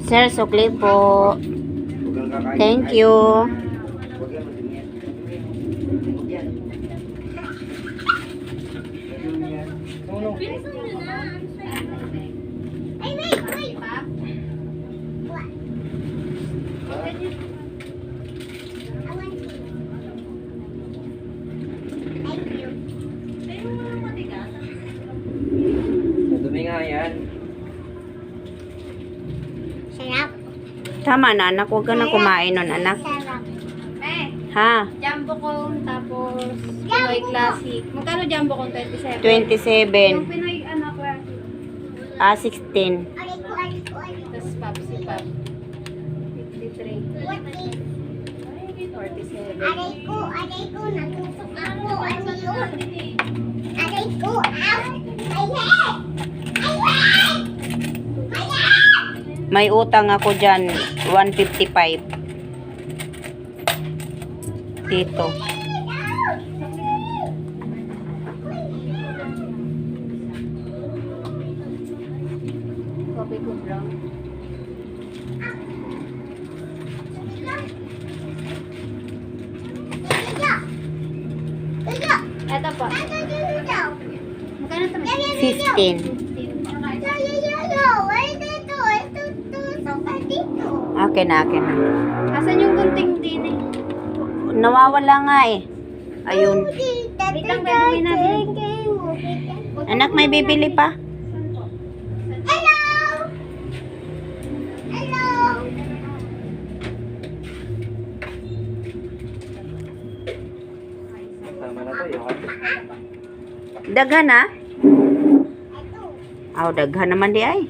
Sir, sukli po. Thank you. Dumi nga yan. Sarap. Tama na, anak. Huwag ka na kumain nun, anak. Sarap. Ha? Jumbo cone, tapos Pinoy Classic. Magkano Jumbo cone? 27? 27. Yung Pinoy, Classic. 16. Aray ko. Tapos Papsi Pop. 53. What is? 47. Aray ko. Natusok ako. Ano yun? Aray ko. Ow! My head! May utang ako dyan. 155. Dito. Coffee ko brown. Ito po. Magkano ito? 15. Akin na. Asan yung gunting din eh? Nawawala nga eh. Ayun. Wait lang, baby, may nabili. Anak, may bibili pa. Tama na to, yung Daghan na? Aw, daghan naman di ay.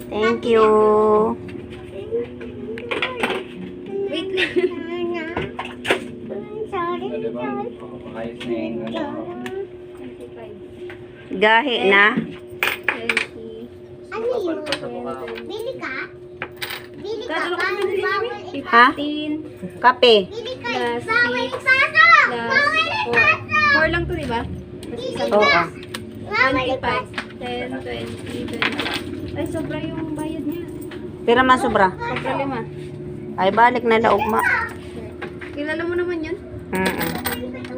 Thank you. Wait lang. diba? Ayos na yung ano. 25. Gahi na. 20. Kapal pa sa mukha ko. Bili ka? Bili ka? Kano ka binili namin? Ha? 15. Kape. Bili ka? Plus Bawal 6. ipasok! Bawal Plus ipasok! 4 lang to, diba? Plus isang Oo. Bawal 25. ipasok! 10, 20, 20. Ay, sobra yung bayad niya. Pira man sobra. Sobra 5. Ay, balik na daog ma. Kilala mo naman yun? Mm-mm.